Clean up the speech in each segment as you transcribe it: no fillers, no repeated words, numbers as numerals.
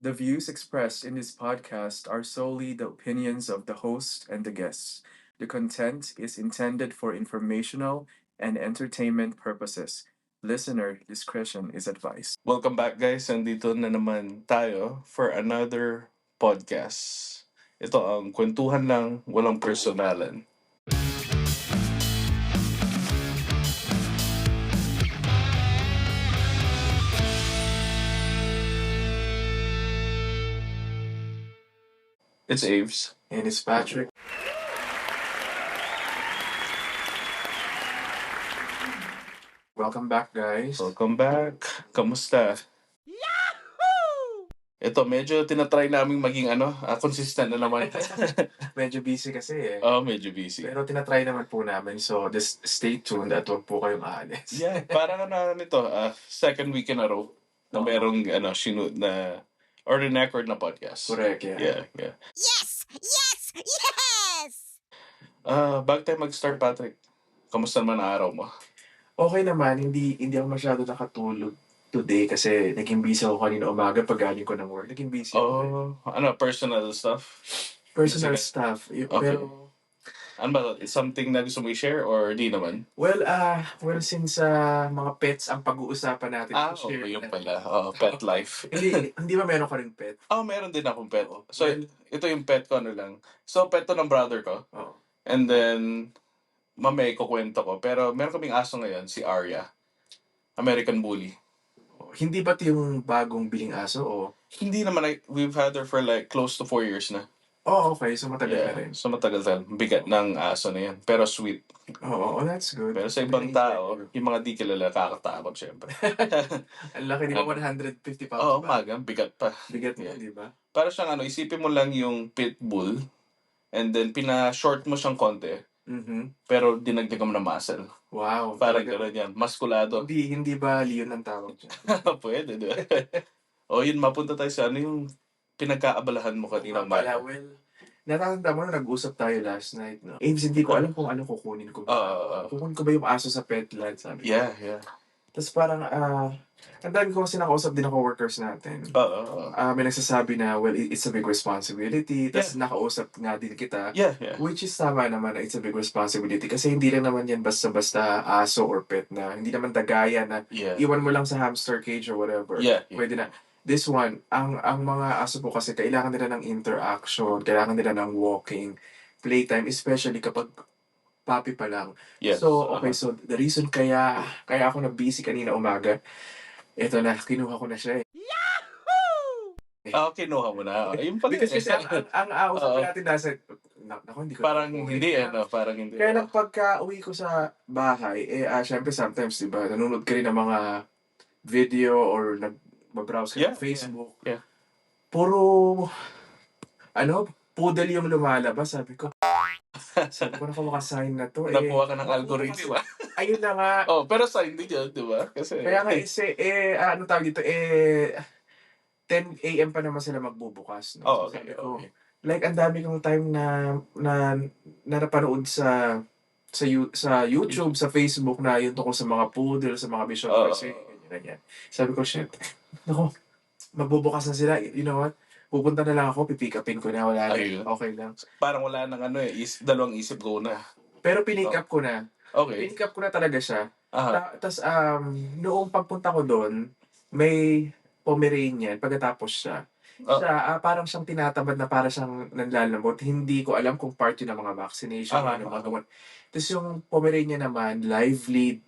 The views expressed in this podcast are solely the opinions of the host and the guests. The content is intended for informational and entertainment purposes. Listener discretion is advised. Welcome back guys, nandito na naman tayo for another podcast. Ito ang kwentuhan lang, walang personalan. It's Aves. And it's Patrick. Welcome back, guys. Welcome back. Kamusta? Ito, medyo tinatry namin maging consistent na naman. Medyo busy kasi eh. Medyo busy. Pero tinatry naman po namin. So, just stay tuned at huwag po kayong aalis. Yeah, parang second week in a row na merong sinunod na or record na podcast. Correct, yeah. Yeah. Yes! Yes! Yes! Bago tayo mag-start, Patrick, kamusta naman ang araw mo? Okay naman, hindi ako masyado nakatulog today kasi naging busy ako kanina umaga pag galing ko ng work. Naging busy ako. Personal stuff? Personal Sige. stuff. Okay. Pero, Ano ba? It's something na gusto mo i-share or di naman? well, since mga pets ang pag-uusapan natin. Okay, yung pala. Pet life. hindi ba meron ka rin pet? Meron din akong pet. Oo. So, Well, ito yung pet ko, lang. So, pet to ng brother ko. Oo. And then, mamaya ikukwento ko. Pero meron kaming aso ngayon, si Arya. American Bully. Hindi ba ito yung bagong biling aso o? Hindi naman, we've had her for like close to 4 years na. Oh, okay. So matagal na rin. So matagal. Bigat ng aso na yan. Pero sweet. Oo, that's good. Pero sa ibang tao, yung mga di kilala, kakatakot syempre. Ang laki din 150 pounds. Umaga, bigat pa. Bigat niya, di ba? Para siyang isipin mo lang yung pitbull, and then pina-short mo siyang konti, Mm-hmm. pero dinagdagan mo ng muscle. Wow. Parang talaga. gano'n yan. Maskulado. Hindi ba Leon ang tawag dyan? Pwede, di ba? Yun, mapunta tayo sa yung pinagkaabalahan mo kanina. Well, natatanda mo na nag-usap tayo last night, no? Ames, hindi ko alam kung ano kukunin ko. Kukunin ko ba yung aso sa Petland, sabi ko. Yeah. Tapos parang, ang dami ko kasi nakausap din ako workers natin. May nagsasabi na, well, it's a big responsibility. Tapos nakausap nga din kita. Yeah. Which is tama naman na it's a big responsibility. Kasi hindi lang naman yan basta-basta aso or pet na. Hindi naman dagaya na iwan mo lang sa hamster cage or whatever. Yeah. Pwede na. This one, ang mga aso po kasi kailangan nila ng interaction, kailangan nila ng walking, playtime, especially kapag puppy pa lang. Yes. So, okay, so the reason kaya ako na-busy kanina umaga, eto na, kinuha ko na siya eh. Kinuha mo na. Yung pala. Because kasi ang usapan natin nasa, hindi ko. Parang hindi parang hindi. Kaya lang pagka uwi ko sa bahay, syempre sometimes, di ba, nanonood ka rin ng mga video or nag-browse ka ng Facebook. Yeah. Puro, poodle yung lumalabas. Sabi ko, naku, makasign na to. Nakuha ka ng algorithm. Ayun na nga. Pero sign din yun, di ba? Kasi, Kaya nga, ano tawag dito, 10 a.m. pa naman sila magbubukas. No? So, sabi ko, like, ang dami kong time na napanood sa YouTube, sa Facebook na yun tungkol sa mga poodle, sa mga vision kasi, ganyan. Sabi ko, shit, naku, magbubukas na sila. You know what? Pupunta na lang ako, pipick upin ko na, wala lang. Okay lang. Parang wala nang dalawang isip ko na. Pero pinick up ko na. Okay. Pinick up ko na talaga siya. Tapos, noong pagpunta ko doon, may Pomeranian, pagkatapos siya, parang siyang tinatamad na para siyang nanlalambot. Hindi ko alam kung part yun ng mga vaccination. Tapos yung Pomeranian naman, lively,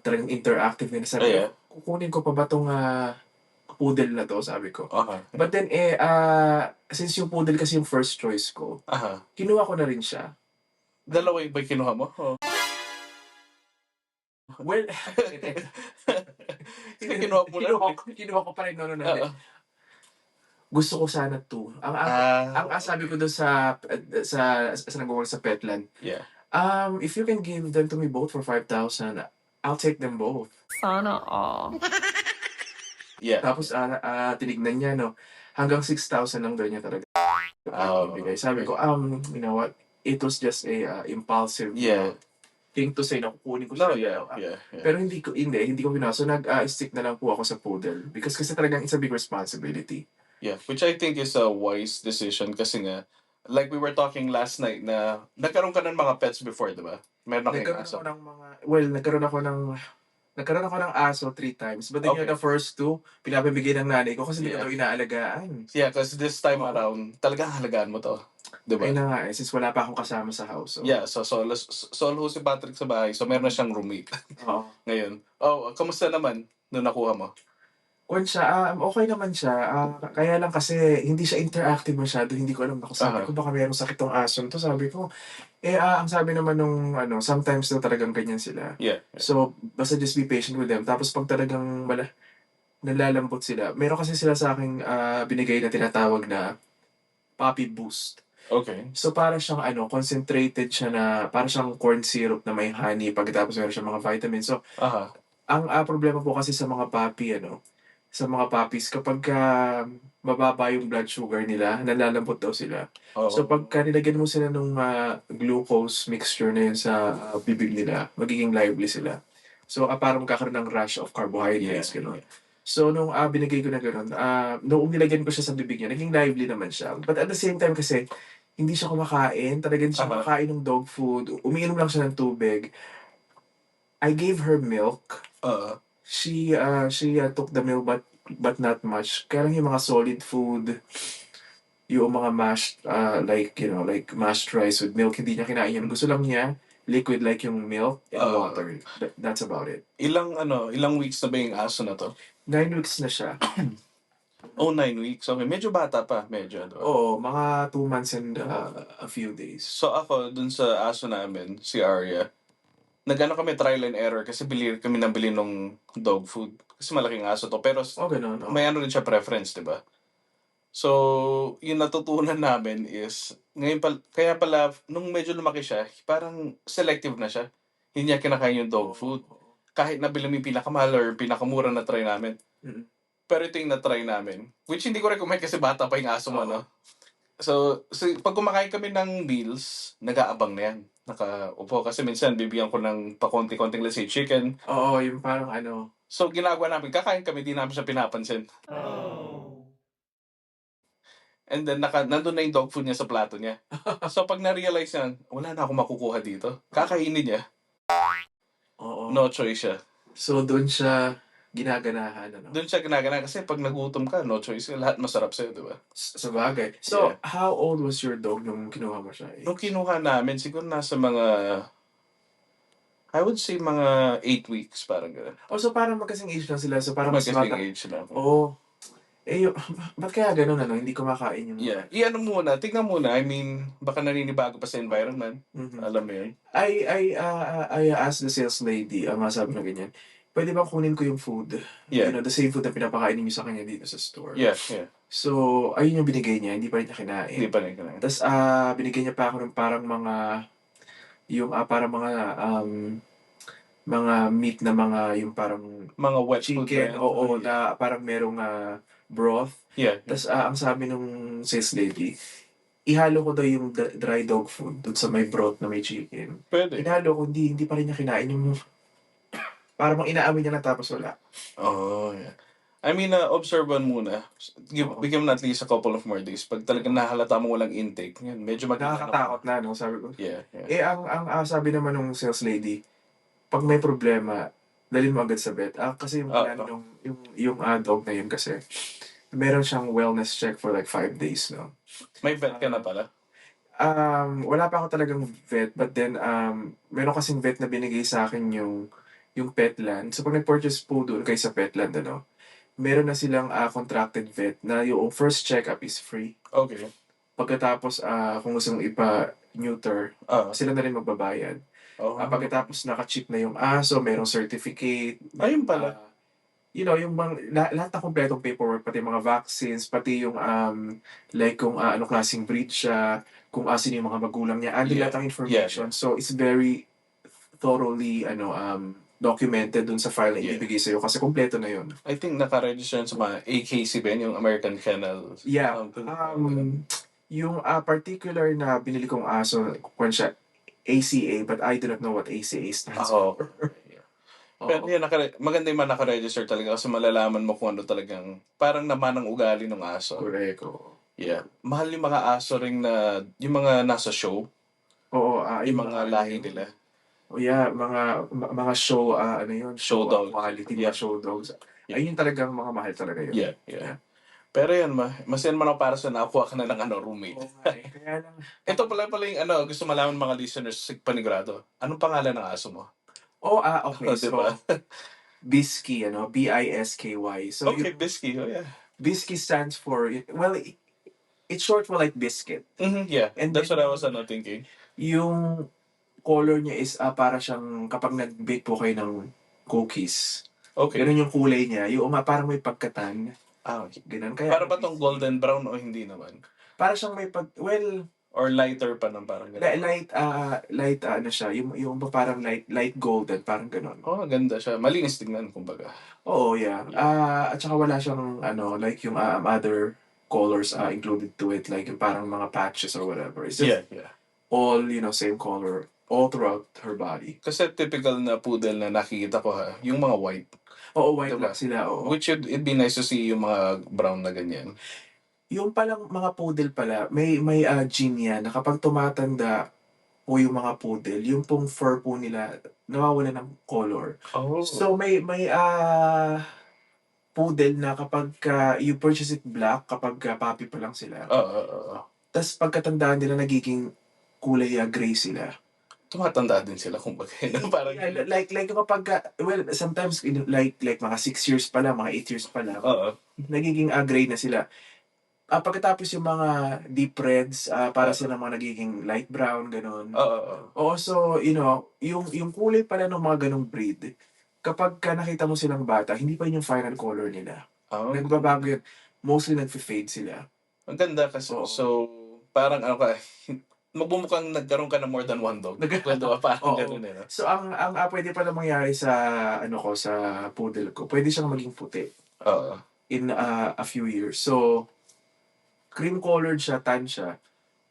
talagang interactive din. Sabi ko, kukunin ko pa ba itong poodle na to, sabi ko. But then, since yung poodle kasi yung first choice ko, kinuha ko na rin siya. Dalawa yung ba kinuha mo? Well, kinuha ko pa rin. No. Gusto ko sana 2. Ang sabi ko doon sa nag-work sa Petland, if you can give them to me both for 5,000, I'll take them both. Sana all. Yeah. Tapos tinignan niya, no, hanggang 6,000 lang daw niya talaga. Sabi ko, you know what, it was just a impulsive thing to say na kukunin ko siya. Pero hindi ko pinasa. So nag-stick na lang po ako sa poodle. Because kasi talagang it's a big responsibility. Yeah, which I think is a wise decision kasi nga, like we were talking last night na nagkaroon ka ng mga pets before, di ba? Meron na kayong Nagkaroon aso. ako ng mga, well, nagkaroon ako ng aso 3 times. But then Okay. the first 2, pinapabigay ng nanay ko kasi hindi ko Yeah. daw inaalagaan. Yeah, kasi this time Oo. around, talagang halagaan mo to. Di ba? Ayun na nga since wala pa akong kasama sa house. So, Yeah, so solo si Patrick sa bahay, so meron na siyang roommate Oo. ngayon. Oh, kamusta naman nung nakuha mo? Okay naman siya. Kaya lang kasi hindi siya interactive masyado. Hindi ko alam. Sabi ko baka merong sakit tong aso to. Sabi ko, ang sabi naman nung sometimes daw talagang ganyan sila. Yeah. So, basta just be patient with them. Tapos pag talagang nalalambot sila, meron kasi sila sa akin binigay na tinatawag na puppy boost. Okay. So, para siyang concentrated siya na, para siyang corn syrup na may honey, pagkatapos meron siyang mga vitamins. So, Aha. ang problema po kasi sa mga puppy, sa mga puppies, kapag mababa yung blood sugar nila, nalalambot daw sila. Oo. So, pagka nilagyan mo sila nung glucose mixture na yun sa bibig nila, magiging lively sila. So, parang magkakaroon ng rush of carbohydrates, gano'n. So, nung binigay ko na gano'n, nung nilagyan ko siya sa bibig niya, naging lively naman siya. But at the same time kasi, hindi siya kumakain. Talaga hindi siya kumakain ng dog food. Umiinom lang siya ng tubig. I gave her milk. She took the milk but not much. Kaya lang yung mga solid food, yung mga mashed, like mashed rice with milk, hindi niya kinain yun. Gusto lang niya, liquid like yung milk and water. That's about it. Ilang weeks na ba yung aso na to? 9 weeks na siya. Oh, 9 weeks. Okay, medyo bata pa. Medyo. Oo, mga 2 months and a few days. So ako, dun sa aso namin, si Arya, nagano kami trial and error kasi kami nabili nung dog food. Kasi malaking aso to. Pero Ganun. may rin siya preference, di ba? So, yung natutunan namin is, kaya pala, nung medyo lumaki siya, parang selective na siya. Hindi niya kinakain yung dog food. Kahit nabili mo yung pinakamahal or pinakamura na try namin. Mm. Pero ito yung na-try namin. Which hindi ko recommend kasi bata pa yung aso mo, no? So, pag kumakain kami ng meals, nag-aabang na yan. Nakaupo. Kasi minsan, bibigyan ko ng pakonti-konting, let's say, chicken. Oo, yung parang So, ginagawa namin, kakain kami, di namin siya pinapansin. And then, nandun na yung dog food niya sa plato niya. So, pag na-realize niya, wala na akong makukuha dito. Kakainin niya. Oo. No choice siya. So, doon siya ginaganahan, Doon siya ginaganahan kasi pag nagutom ka, no choice. Lahat masarap sa'yo, di ba? Sa bagay. So, how old was your dog nung kinuha mo siya? Nung kinuha namin, siguro nasa mga, I would say mga 8 weeks, parang gano'n. So parang magkasing age lang sila. So parang mas Magkasing bata. age lang. Oo. Ba't kaya gano'n, hindi kumakain yung... Yeah. Tignan muna. I mean, baka naninibago pa sa environment. Alam mo yun. I asked the sales lady, sabi na ganyan, pwede bang kunin ko yung food? Yeah. The same food na pinapakainin niyo sa kanya dito sa store. Yeah. So, ayun yung binigay niya, hindi pa rin niya kinain. Hindi pa rin kinain. Tapos, binigay niya pa ako ng parang mga, mga meat na yung parang mga wet chicken, food na parang merong broth. Yeah. Tapos, ang sabi nung sales lady, ihalo ko daw yung dry dog food doon sa may broth na may chicken. Pwede. Inalo ko, hindi pa rin niya kinain yung... Parang inaamin niya na tapos wala. Yeah. I mean, observe muna. Bigyan mo na at least a couple of more days. Pag talagang nahalata mo walang intake, yan, medyo nakakatakot na, no? Sabi ko. Yeah. Ang sabi naman ng sales lady, pag may problema, dalhin mo agad sa vet. Kasi yung dog na yun kasi, meron siyang wellness check for like 5 days, no? May vet ka na pala? Wala pa ako talagang vet, but then, meron kasing vet na binigay sa akin yung Petland. So, pag nag-purchase po doon kayo sa Petland, meron na silang contracted vet na yung first check-up is free. Okay. Pagkatapos, kung gusto mong ipa-neuter, sila na rin magbabayad. Pagkatapos naka-chip na yung aso, merong certificate. Ayun pala. Yung lahat ng kompletong paperwork, pati mga vaccines, pati yung like kung anong klaseng breed siya, kung sino yung mga magulang niya, lahat ng information. So, it's very thoroughly documented dun sa file na ibibigay sa'yo kasi kompleto na yun. I think naka-register sa mga AKC ba yung American Kennel? Yeah. Yung particular na binili kong aso, kung siya ACA, but I do not know what ACA stands for. Pero Oo, yan, maganda yung mga naka-register talaga kasi malalaman mo kung ano talagang parang naman ang ugali ng aso. correct, oo. Yeah. Mahal yung mga aso ring na, yung mga nasa show, Oo, yung yung mga ano lahi yun. nila. Oh yeah, mga show, ano yun, Show show dogs. quality, Yeah. mga show dogs. Yeah. Ayun talagang mga mahal talaga yun. Yeah, yeah. Pero yan, masyan man ako para sa nakuha ka na ng roommate. Oo nga eh. Kaya lang, Ito pala yung gusto malaman mga listeners, panigurado. Anong pangalan ng aso mo? okay, Diba? so, Bisky, Bisky. So, Okay, yung Bisky. Oh, yeah. Bisky stands for, well, it's short for like biscuit. Yeah, And that's then what I was thinking. yung color niya is para siyang kapag nag-bake po kayo ng cookies. Okay. Ganun yung kulay niya. Yung parang may pagkatan. Okay. Ganun. Kaya, Para ba tong golden brown o hindi naman? para siyang may Or lighter pa ng parang gano'n? light, ano siya, yung parang light golden, parang ganun. Oh, ganda siya. Malinis tingnan, kumbaga. Oo, yeah. At saka wala siyang, like yung other colors included to it, like yung parang mga patches or whatever. It's just Yeah. all, same color, all throughout her body. Kasi typical na poodle na nakikita ko yung mga white. Oo, white Diba? lang sila, oo. Which it'd be nice to see yung mga brown na ganyan. Yung palang mga poodle pala, may gene yan na kapag tumatanda po yung mga poodle, yung pong fur po nila, nawawala ng color. Oh. So, may poodle na kapag you purchase it black, kapag puppy pa lang sila. Oo. Tapos pagkatandaan nila, nagiging kulay gray sila. Tumatanda din sila, kumbaga. Parang, Yeah, like kapag, well, sometimes, like mga 6 years pa lang, mga 8 years pa lang, oo. nagiging gray na sila. Pagkatapos yung mga deep reds, para silang mga nagiging light brown, ganun. Oo. Also, yung kulay pala ng mga ganung breed, kapag nakita mo silang bata, hindi pa yun yung final color nila. Oh, Nagbabago yun. Mostly nagfe-fade sila. ang ganda kasi. Oo. So, parang magbumukhang nagkaroon ka ng more than one dog. Kwento ba? Parang Oo. ganun no? So, ang pwede pala mangyari sa sa poodle ko, pwede siyang maging puti Oo. in a few years. So, cream-colored siya, tan siya.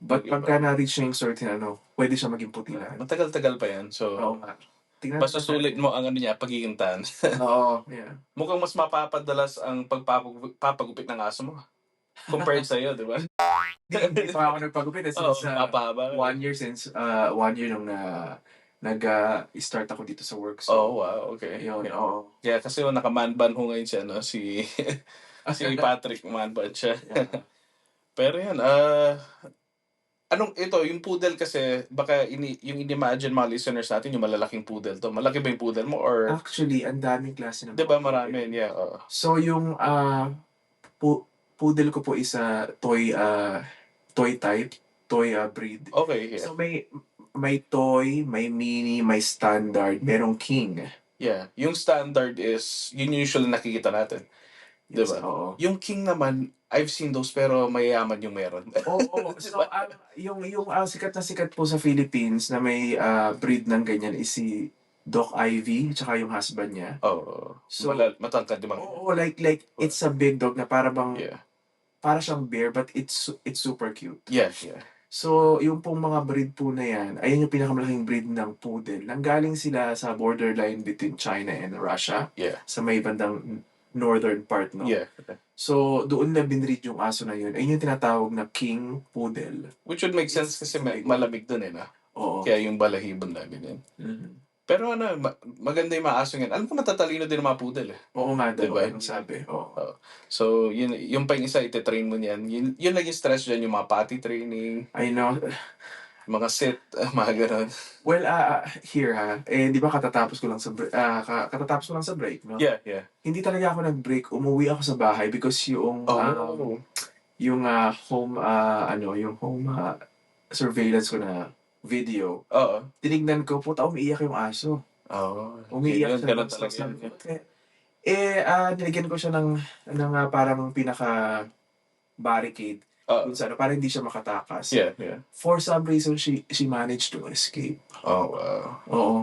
But Okay, pagka na-reach na yung certain pwede siya maging puti na. Matagal-tagal pa yan. So, Oo nga. Tingnan masusulit mo ang niya, pagiging tan. Oo, yeah. Mukhang mas mapapadalas ang pagpapagupit ng aso mo. Compared sa'yo, di ba? Hindi pa ako nagpagupit since mapahaba. 1 year since 1 year nung nag-start ako dito sa work. So, Oh, wow. Okay. yun, Yeah. oo. Yeah, kasi naka-man ban ho ngayon siya, si Patrick, man ban siya. Yeah. Pero yan, yung poodle kasi, baka yung in-imagine mga listeners natin, yung malalaking poodle to. Malaki ba yung poodle mo or? Actually, ang daming klase ng Diba mga marami, poodle. yeah. So, yung poodle ko po is toy type, toy breed. Okay, yeah. So, may toy, may mini, may standard, merong king. Yeah, yung standard is, yun usually nakikita natin. Yes, Diba? oo. Yung king naman, I've seen those pero mayayaman yung meron. Oo. So, yung sikat po sa Philippines na may breed ng ganyan is si Doc Ivy, tsaka yung husband niya. Oo. So, matangkad yung mga. Oo, like it's a big dog na para siyang bear but it's super cute. Yeah. So, yung pong mga breed po na yan, ayan yung pinakamalaking breed ng poodle. Nanggaling sila sa borderline between China and Russia. Yeah. Sa may bandang northern part, no? Yeah. So, doon na binreed yung aso na yun. Ayun yung tinatawag na king poodle. Which would make sense kasi malamig dun na. Oo. Kaya yung balahibon namin yan. Mhm. Pero maganda yung mga aso yan. Alam ko matatalino din ang mga poodle. Oo nga, diba? Diba? Yung sabi. Oo. So, yung pa yung isa, ite-train mo niyan. Yun naging stress dyan, yung mga potty training, I know. mga sit, mga ganun. Well, here di ba katatapos ko lang sa break, no? Yeah. Hindi talaga ako nag-break. Umuwi ako sa bahay because yung yung home yung home surveillance ko na video. Oo. Tinignan ko, puta, umiiyak yung aso. Umiiyak siya. Ganun talaga yun. Nilagyan ko siya ng parang pinaka barricade. Para hindi siya makatakas. Yeah. For some reason, she managed to escape. Oh, wow. Oo.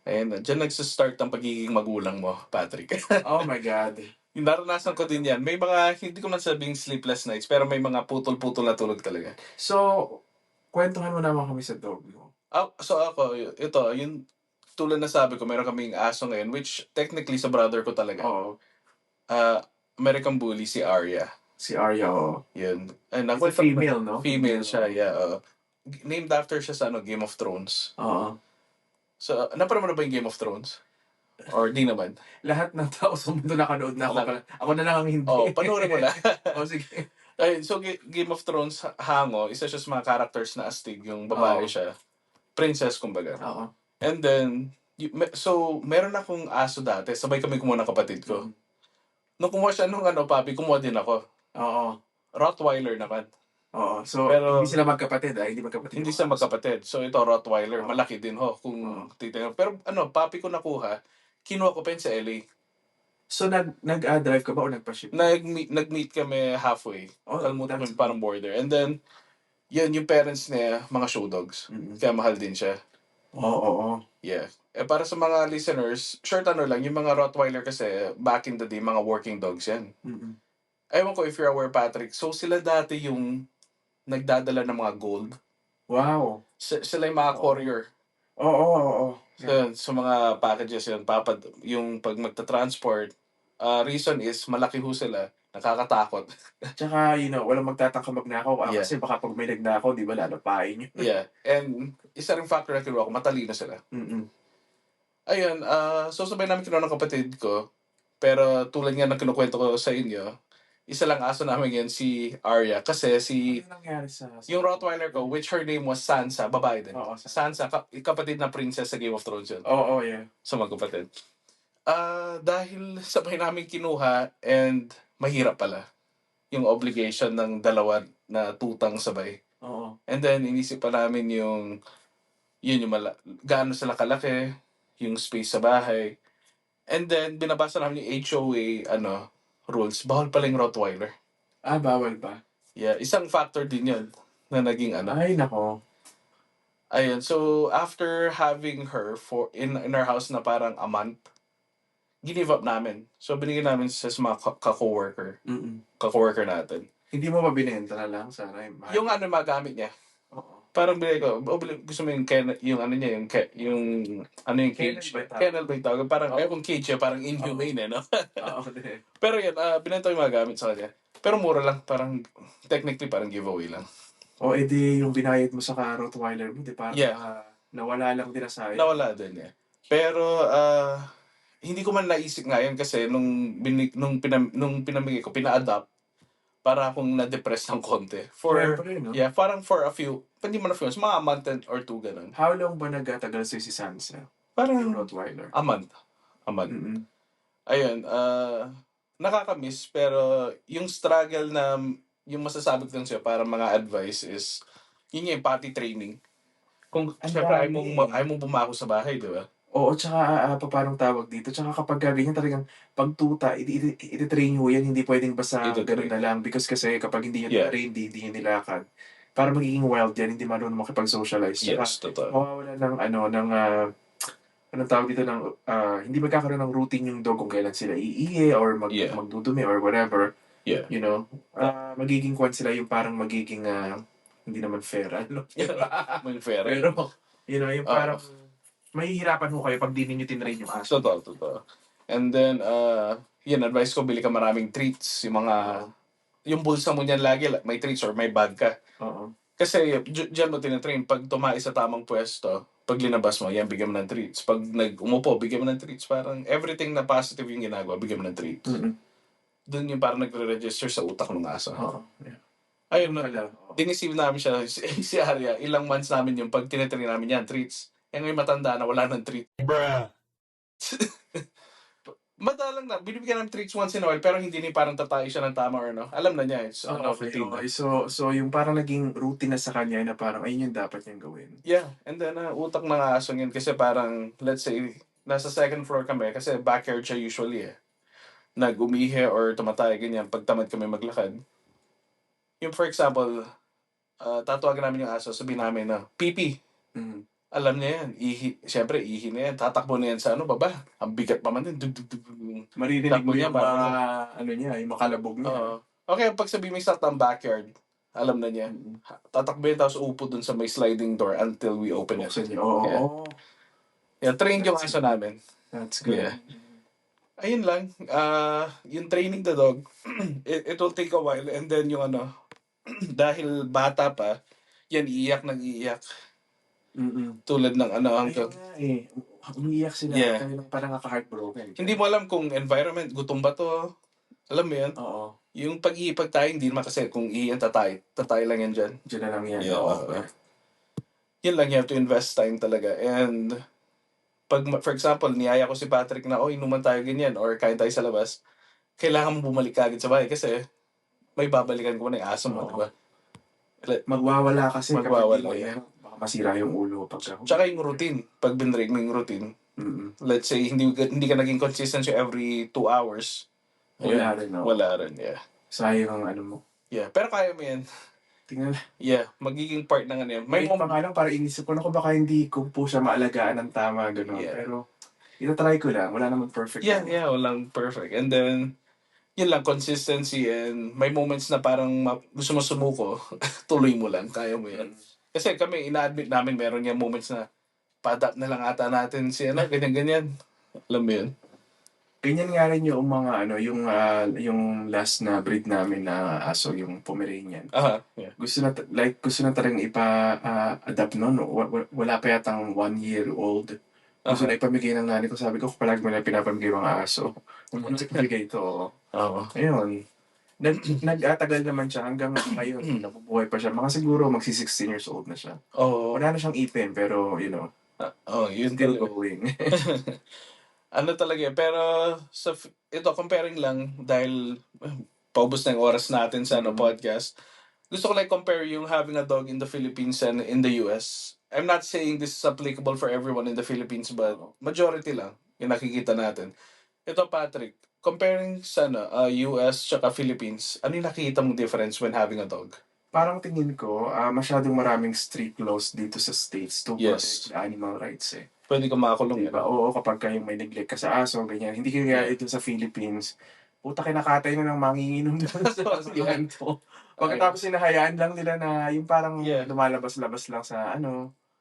Ayun, dyan nagsistart ang pagiging magulang mo, Patrick. Oh my God. Yung naranasan ko din yan. May mga, hindi ko man sabing sleepless nights, pero may mga putol-putol na tulog talaga. So, kwentuhan mo naman kami sa dog mo. So ako, ito, yung tulad na sabi ko, meron kaming aso ngayon, which technically sa brother ko talaga. Oo. American Bully, si Arya. Si Arya, oo. Yun. Ay, It's a female, no? Female siya, yeah. Named after siya sa Game of Thrones. Oo. So, napanood mo na ba yung Game of Thrones? Or di naman? Lahat ng tao sa mundo nakanood na ako. Ako na lang ang hindi. Panoorin mo na. Sige. Ay, so, Game of Thrones, Hango, isa siya sa mga characters na astig, yung babae siya. Princess, kumbaga. Oo. And then, so, meron akong aso dati, sabay kami kumuha ng kapatid ko. Nung kumuha siya nung papi, kumuha din ako. Oo. Rottweiler naman. Oo. So, Pero, hindi sila magkapatid, Hindi magkapatid. Hindi sila magkapatid. So, ito, Rottweiler. Malaki din, kung titignan. Pero, papi ko nakuha, kinuha ko pa yun sa LA. So, nag-drive ka ba o nagpa-ship? Nag-meet kami halfway. Kalmutan kami parang border. And then, yun, yung parents niya, mga show dogs. Kaya mahal din siya. Oo. Yeah. Para sa mga listeners, short lang, yung mga Rottweiler kasi, back in the day, mga working dogs yan. Ewan ko if you're aware, Patrick. So, sila dati yung nagdadala ng mga gold. Wow. Sila yung mga courier. Oo. So, mga packages yun, yung pag magta-transport, reason is, malaki ho sila, nakakatakot. Tsaka, walang magtatangka magnakaw. Kasi baka pag may nagnakaw, di ba, lalapain yun. Yeah. And, isa ring factor na kinuha ko, matalino sila. Ayun, so sabay namin kinuha ng kapatid ko, pero tulad nga ng kinukwento ko sa inyo, isa lang aso namin yan, si Arya. Kasi Ano nangyari sa... yung Rottweiler ko, which her name was Sansa, babae din. Oo. Sansa, kapatid na princess sa Game of Thrones yun. Oo, yeah. Sa magkapatid. Dahil sabay namin kinuha, and mahirap pala yung obligation ng dalawa na tutang sabay. Oo. And then, inisip pa namin yung gaano sila kalaki, yung space sa bahay. And then, binabasa namin yung HOA, rules. Bawal pala yung Rottweiler. Bawal ba? Yeah, isang factor din yun na naging Ay, nako. Ayun, so after having her in our house na parang a month, give up namin. So binigyan namin sa mga ka-coworker natin. Hindi mo ba binenta na lang? Sana yung magamit niya. Oo. Parang binigay ko, gusto mo yung cage. Kennel ba yung tawag? Parang, kung cage yun, parang inhumane no? Oo. Pero yun, binenta yung magamit sa kanya. Pero mura lang, parang, technically, parang giveaway lang. O, edi yung binayad mo sa Rottweiler mo, di parang nawala lang din na sayang. Nawala din, Pero, hindi ko man naisip ngayon kasi nung pinamigay ko, pina-adapt, para akong na-depress ng konti. Parang for a few, hindi mo na few, mga month or two, ganun. How long ba nagtagal sa'yo si Sansa? Parang, yung Rottweiler? A month. Ayun, nakakamiss, pero yung struggle na, yung masasabi ko lang siya, para mga advice is, yun yung potty training. Kung, syempre, ayaw mong bumako sa bahay, di ba? Oo, tsaka parang tawag dito. Tsaka kapag ganyan talagang pagtuta, iti-train nyo yan, hindi pwedeng basta ganun na lang. Because kasi kapag hindi nyo train, hindi nyo nilakad. Para magiging wild yan, hindi marunong makipag-socialize. Tsaka, yes, totoo. Mawawala anong tawag dito hindi magkakaroon ng routine yung dog kung kailan sila iiye or magdudumi or whatever. Yeah. Magiging kwan sila yung parang magiging hindi naman fair. May fair. Pero, yung parang mahihirapan ho kayo pag di ninyo tinrain yung aso. Totoo. And then, advice ko, bili ka maraming treats. Yung bulsa mo niyan lagi, may treats or may bag ka. Oo. Kasi, dyan mo tinatrain. Pag tumai sa tamang pwesto, pag linabas mo, bigyan mo ng treats. Pag umupo, bigyan mo ng treats. Parang everything na positive yung ginagawa, bigyan mo ng treats. Doon yung parang nagre-register sa utak ng aso. Oo. Yeah. Ayun, diniceive namin siya, si Arya. Ilang months namin yung pag tinatrain namin yan, treats. Ngayon matanda na, wala ng treat. Bruh. Madalang na, binibigyan ng treats once in a while, pero hindi ni parang tatay siya ng tama or no. Alam na niya, it's routine. Okay. So yung parang naging routine na sa kanya na parang ayun yung dapat niyang gawin. Yeah, and then utak ng aso yun kasi parang, let's say, nasa second floor kami, kasi backyard siya usually nag-umihi or tumatay, ganyan, pag tamad kami maglakad. Yung for example, tatawagan namin yung aso, sabihin namin na, pipi. Alam niya yan. Siyempre, ihi na yan. Tatakbo na yan sa baba. Ang bigat pa man din. Maririnig mo yung yung makalabog niya. Okay, pag sabihin mo sa backyard, alam na niya. Tatakbo yan, tapos upo dun sa may sliding door until we open it. Oo. Yeah, trained yung aso namin. That's good. Yeah. Ayun lang. Yung training the dog, it will take a while. And then yung dahil bata pa, yan iiyak nang iiyak. Mm-mm. Tulad ng Ayun hanggang... nga eh. Umiiyak sila. Yeah. Kaya lang parang naka-heartbroken. Hindi mo alam kung environment, gutom ba to? Alam mo yan? Oo. Yung pag-iipag tayo, hindi naman kasi kung iiyan tatay lang yan dyan. Diyan na lang yan. Yeah, Oo. Yun lang, you have to invest time talaga. And for example, niyaya ko si Patrick na, inuman tayo ganyan or kain tayo sa labas, kailangan mo bumalik agad sa bahay kasi may babalikan ko na yung aso mo, Oo. di ba? Magwawala kasi Magwawala, kapag yeah. baka masira yung ulo. Tsaka yung routine, pag binrake mo yung routine, let's say, hindi ka naging consistent yung every 2 hours, Wala rin, no? Wala rin, yeah. Sayang ang mo. Yeah, pero kaya mo yan. Tingnan. Yeah, magiging part ng yan. May pa nga lang, para inisip ko na baka hindi ko po siya maalagaan ng tama, gano'n. Yeah. Pero, itatry ko lang. Wala naman perfect. Yeah, walang perfect. And then, yun lang, consistency and may moments na parang gusto mo sumuko, tuloy mo lang, kaya mo yan. Kasi kami, ina-admit namin, meron yung moments na pa-adapt na lang ata natin si ganyan-ganyan. Alam mo yun? Ganyan nga rin yung mga yung last na breed namin na aso, yung Pomeranian. Yeah. Gusto na talagang ipa-adapt noon. Wala pa yatang 1 year old. Gusto na ipamigay ng nanay ko. Sabi ko, palagi mo na pinapamigay mga aso. Kung pinapamigay ito. Ayun. Nag-atagal naman siya hanggang ngayon. Nabubuhay pa siya. Mga siguro magsi-16 years old na siya. Wala na siyang ipin, pero yun still going. Talaga, pero ito, comparing lang, dahil paubos na yung oras natin sa podcast, gusto ko compare yung having a dog in the Philippines and in the US. I'm not saying this is applicable for everyone in the Philippines, but majority lang yung nakikita natin. Ito, Patrick, comparing sa US tsaka Philippines, ano yung nakikita mong difference when having a dog? Parang tingin ko, masyadong maraming strict laws dito sa States to Yes. protect the animal rights eh. Pwede ka makakulong. Diba? Oo, kapag kayong may neglect ka sa aso, ganyan. Hindi kaya ito sa Philippines, puta kinakatay na ng manginginom doon sa kanto. Pagkatapos sinahayaan lang nila na yung parang lumalabas-labas lang sa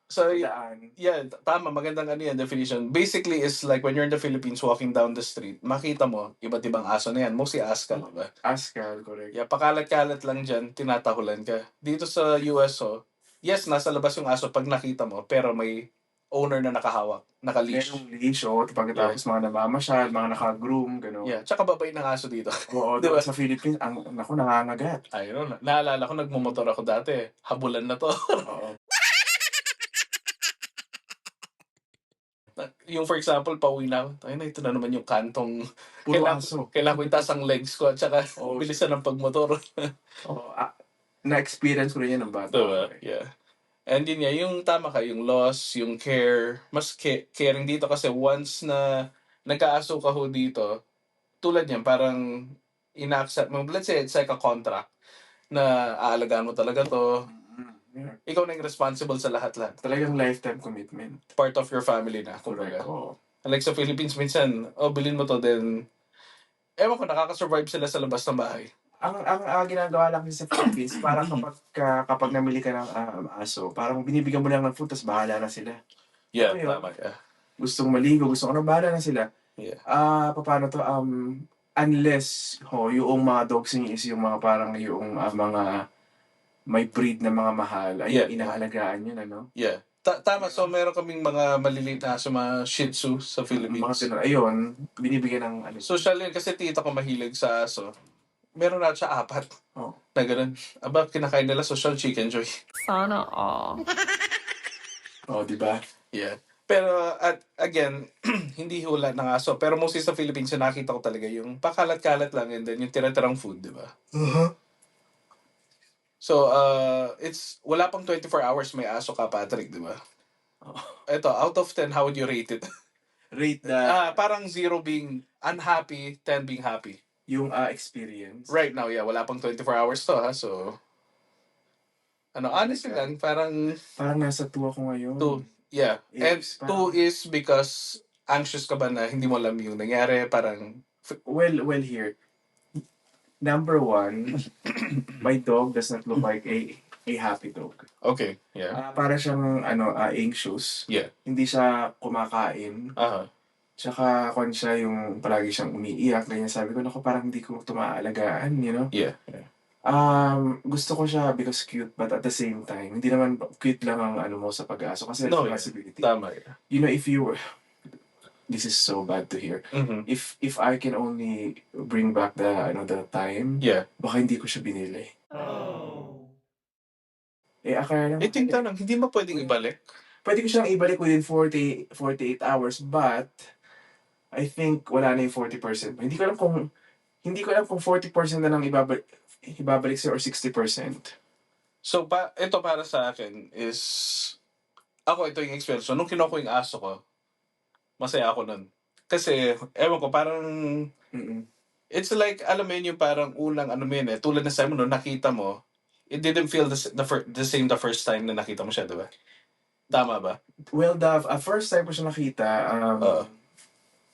So, daan. yeah, tama. Magandang definition. Basically, is like when you're in the Philippines walking down the street, makita mo, iba't ibang aso na yan. Mostly askal, diba? Askal, correct. Yeah, pakalat-kalat lang dyan, tinatahulan ka. Dito sa US, yes, nasa labas yung aso pag nakita mo, pero may owner na nakahawak, naka-leash. Merong leash, pagkatapos mga namamasyal, mga naka-groom, gano'n. Yeah, tsaka babay ng aso dito. Oo, Diba? sa Philippines, nangangagat. Ayun, naalala ko, nagmumotor ako dati. Habulan na to. Oo. Yung for example, pauwi na ako. Ayun na, ito na naman yung kantong. Puro aso. Kailangan ko itaas ang legs ko at saka bilisan ng pagmotor. Na-experience ko rin yan ng bata. Diba? Yeah. And yun nga, yung tama ka, yung loss, yung care, mas caring dito kasi once na nagkaaso ka ho dito, tulad yan, parang ina-accept mo, let's say it's like a contract na aalagaan mo talaga to. Yeah. Ikaw na yung responsible sa lahat-lahat. Talagang lifetime commitment. Part of your family na. Correct. Like sa Philippines, minsan, bilhin mo to, then, ewan ko, nakaka-survive sila sa labas ng bahay. Ang ginagawa lang sa Philippines, parang kapag namili ka ng aso, parang binibigyan mo lang ng food, tapos bahala na sila. Yeah, tama. Yeah. Gustong maligo, bahala na sila. Yeah. Paano to? Unless, yung mga dogs niyo is yung mga parang yung mga may breed na mga mahal, ay inaalagaan yun, Yeah. Tama, so meron kaming mga maliliit na aso, mga Shih Tzu sa Philippines. Ayun, binibigyan ng Social yun, kasi tita ko mahilig sa aso. Meron na siya 4. Na ganun. Kinakain nila social chicken joy. Sana all. Diba? Yeah. Pero, again, hindi hula ng aso. Pero mostly sa Philippines, nakita ko talaga yung pakalat-kalat lang and then yung tira-tirang food, diba? So, wala pang 24 hours may aso ka, Patrick, di ba? Ito, out of 10, how would you rate it? Rate the... parang 0 being unhappy, 10 being happy. Yung experience? Right now, yeah, wala pang 24 hours to, ha? So, honestly lang, parang... Parang nasa 2 ako ngayon. 2, yeah. And 2 is because anxious ka ba na hindi mo alam yung nangyari, parang... Well, here. Number 1, my dog does not look like a a happy dog. Okay, yeah. Para siyang anxious. Yeah. Hindi siya kumakain. Uh-huh. Tsaka siya yung palagi siyang umiiyak. Ganyan sabi ko, naku, parang hindi ko ito maaalagaan, you know? Yeah. Gusto ko siya because cute, but at the same time, hindi naman cute lang ang mo sa pag-aso kasi No, yeah. responsibility. Tama, yeah. You know, if you were, this is so bad to hear. Mm-hmm. If I can only bring back the time, Yeah. baka hindi ko siya binili. Akala naman, Ito yung tanong, hindi mo pwedeng ibalik? pwede ko siyang ibalik within 48 hours, but I think wala na yung 40%. Hindi ko alam kung 40% na lang ibabalik siya or 60%. So, ito para sa akin is, ito yung experience. So, nung kinuha ko yung aso ko, masaya ako nun. Kasi, ewan ko, parang, it's like, alam mo yun, yung parang unang, tulad na sa mo, nung nakita mo, it didn't feel the same the first time na nakita mo siya, di ba? Tama ba? Well, the first time ko siya nakita,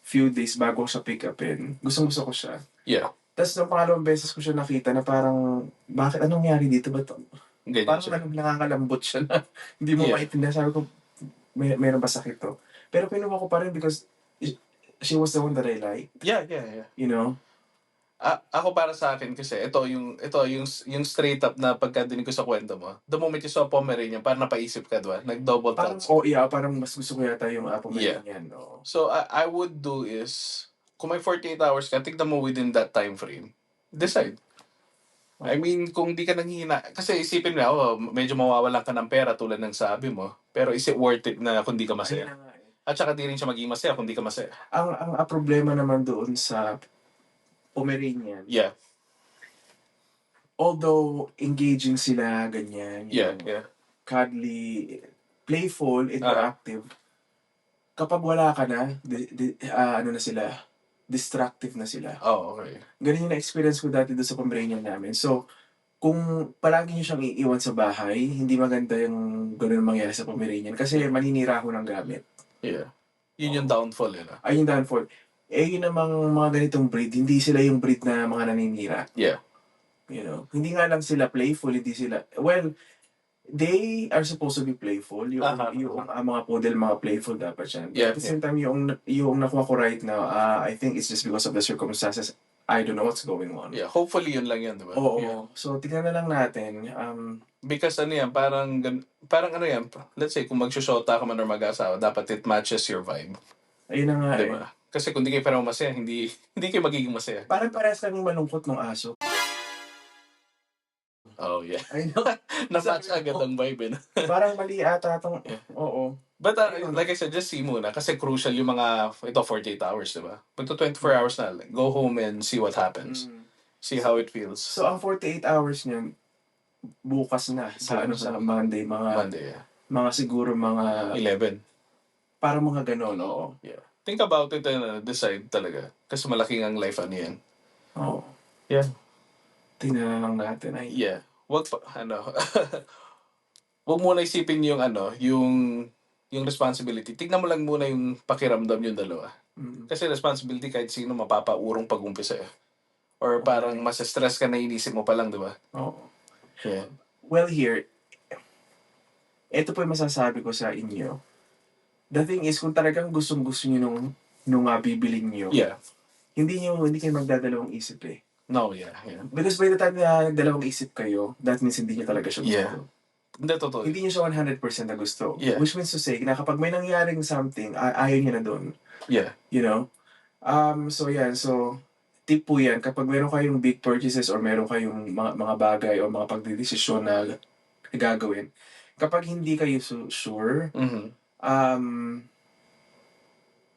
few days bago ko siya pick upin, gustong-gusto ko siya. Yeah. Tapos nung pangalawang beses ko siya nakita na parang, bakit anong nangyari dito? Ba't Ganyan parang siya. nakakalambot siya na hindi mo maintindihan. Sabi ko, mayroon ba sakit to? Pero kinuha ko pa rin because she was the one that I like. Yeah. You know? Ako para sa akin kasi ito yung straight up na pagkadinig ko sa kwento mo. The moment you saw Pomeranian, parang napaisip ka, diba? Nag-double Parang, thoughts. parang mas gusto ko yata yung Pomeranian. No? So, I would do is, kung may 48 hours ka, tignan mo within that time frame. Decide. I mean, kung di ka nanghihina, kasi isipin mo, medyo mawawalan ka ng pera tulad ng sabi mo, pero is it worth it na kung di ka masaya? Ayun na nga eh. At saka di rin siya maging masaya kung di ka masaya. Ang problema naman doon sa Pomeranian, Yeah. although engaging sila, ganyan, Yeah. cuddly, playful, interactive, kapag wala ka na, na sila, destructive na sila. Oh, okay. Ganun yung na-experience ko dati doon sa Pomeranian namin. So, kung palagi nyo siyang iiwan sa bahay, hindi maganda yung ganun mangyari sa Pomeranian kasi maninira ako ng gamit. Yeah. Yun yung downfall, yun. Ayun downfall. Yun namang mga ganitong breed, hindi sila yung breed na mga naninira. Yeah. You know, hindi nga lang sila playful, hindi sila, well, they are supposed to be playful. Yung mga poodle, mga playful dapat siya. Yeah, At the same time, yung nakuha ko right now, I think it's just because of the circumstances. I don't know what's going on. Yeah, hopefully yun lang yan, diba? Oo. Yeah. So, tignan na lang natin. Because parang let's say, kung magsushota ka man or mag-asawa, dapat it matches your vibe. Ayun na nga diba? Kasi kung di kayo parang masaya, hindi kayo magiging masaya. Parang parehas lang yung malungkot ng aso. Oh, yeah. I know. Na-match agad ang vibe, Parang mali ata itong, oo. But like I said, just see muna. Kasi crucial yung mga, 48 hours, diba? Pagto 24 hours na, go home and see what happens. See how it feels. So, ang 48 hours niyan, bukas na. Sa Monday. Monday, yeah. Mga siguro mga 11. Parang mga ganon, oo. Yeah. Think about it and decide talaga. Kasi malaking ang life yan. Oo. Yeah. Tingnan na lang natin. Yeah. Wag muna isipin yung yung responsibility. Tignan mo lang muna yung pakiramdam yung dalawa. Kasi responsibility kahit sino mapapaurong pag-umpisa. Or parang mas stress ka na inisip mo pa lang, di ba? Oo. Yeah. Well, here, ito po yung masasabi ko sa inyo. The thing is, kung talagang gustong-gusto nyo nung bibiling nyo, Yeah. hindi kayo magdadalawang isip eh. No, yeah. Because by the time na nagdalawang isip kayo, that means hindi nyo talaga siya gusto. Yeah. Hindi, totoo. Hindi nyo siya 100% na gusto. Yeah. Which means to say, na kapag may nangyaring something, ayaw nyo na doon. Yeah. You know? So yan. So, tip po yan. Kapag meron kayong big purchases or meron kayong mga bagay o mga pagdidesisyon na gagawin, kapag hindi kayo sure,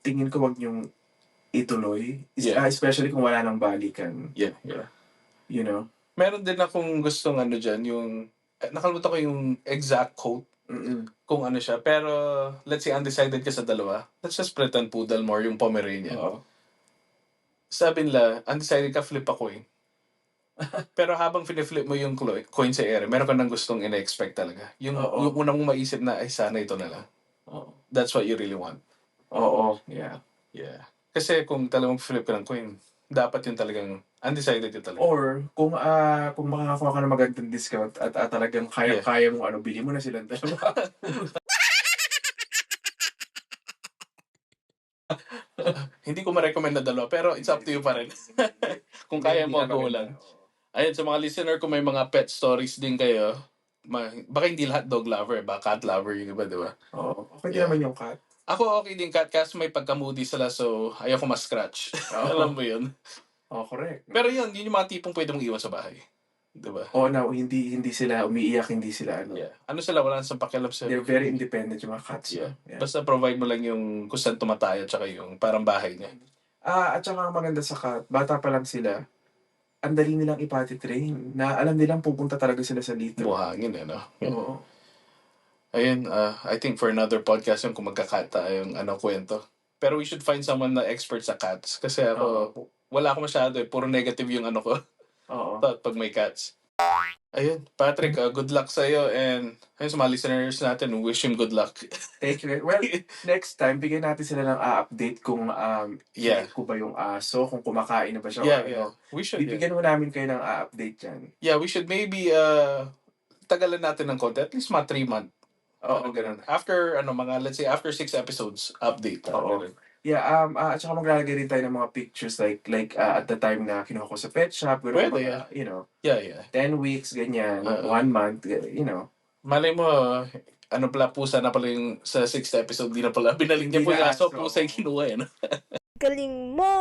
tingin ko wag nyong ituloy. Especially kung wala nang balikan. Yeah. You know? Meron din akong gustong dyan, yung, nakalimutan ko yung exact quote kung ano siya. Pero, let's say, undecided ka sa dalawa, let's just pretend poodle more yung Pomeranian. Sabi nila, undecided ka, flip a coin. Pero habang flip mo yung coin sa ere, meron ka nang gustong ina-expect talaga. Yung unang mong maisip na, ay sana ito na lang. That's what you really want. Oo, yeah. Yeah. Kasi kung talagang flip ka ng coin, dapat yun talagang undecided yun talaga. Or kung makakakuha ka ng magandang discount at talagang Yeah. kaya mo bili mo na silang dalawa. Hindi ko ma-recommend na dalawa, pero it's up to you pa rin. Kung kaya mo, go lang. Ayun, sa mga listener, kung may mga pet stories din kayo, baka hindi lahat dog lover, baka cat lover yung iba, di ba? Oo. Okay din Yeah. naman yung cat. Ako okay din cat, kasi may pagka-moody sila, so ayoko ma-scratch. Oo. Alam mo yun. Oh, correct. Pero yun yung mga tipong pwede mong iwan sa bahay. Di ba? Oo, hindi sila umiiyak, hindi sila Yeah. Ano sila, wala nang pakialam sa... They're very independent yung mga cats. Yeah. No? Yeah. Basta provide mo lang yung kung saan tumataya, tsaka yung parang bahay niya. At saka ang maganda sa cat, bata pa lang sila, ang dali nilang ipati-train. Na alam nilang pupunta talaga sila sa dito. Buhangin, no? Yeah. Oo. Ayun, I think for another podcast yung kung magka-cat tayong kwento. Pero we should find someone na expert sa cats. Kasi ako, wala ako masyado eh. Puro negative yung ko. Oo. Thought pag may cats. Ayun, Patrick, good luck sa'yo. And ayun, sa mga listeners natin, wish him good luck. Thank you. Well, next time, bigyan natin sila ng update kung Yeah. ko ba yung aso, kung kumakain na ba siya. Yeah. We should. Bibigyan mo namin kayo ng update dyan. Yeah, we should maybe tagalan natin ng konti. At least mga 3 months. Oo, ganun. After, let's say, after 6 episodes, update. Oo. Yeah, at saka maglalagay rin tayo ng mga pictures like at the time na kinuha ko sa pet shop, Pwede, mga, Yeah. 10 weeks, ganyan, 1 month, Malay mo, pusa na pala yung sa 6th episode, di na pala binalik niya po yung aso, pusa yung kinuha eh. No? Galing mo!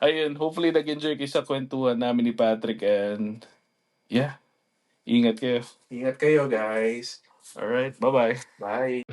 Ayun, hopefully nag-enjoy kayo sa kwentuhan namin ni Patrick and yeah, ingat kayo. Ingat kayo, guys. Alright, bye-bye. Bye.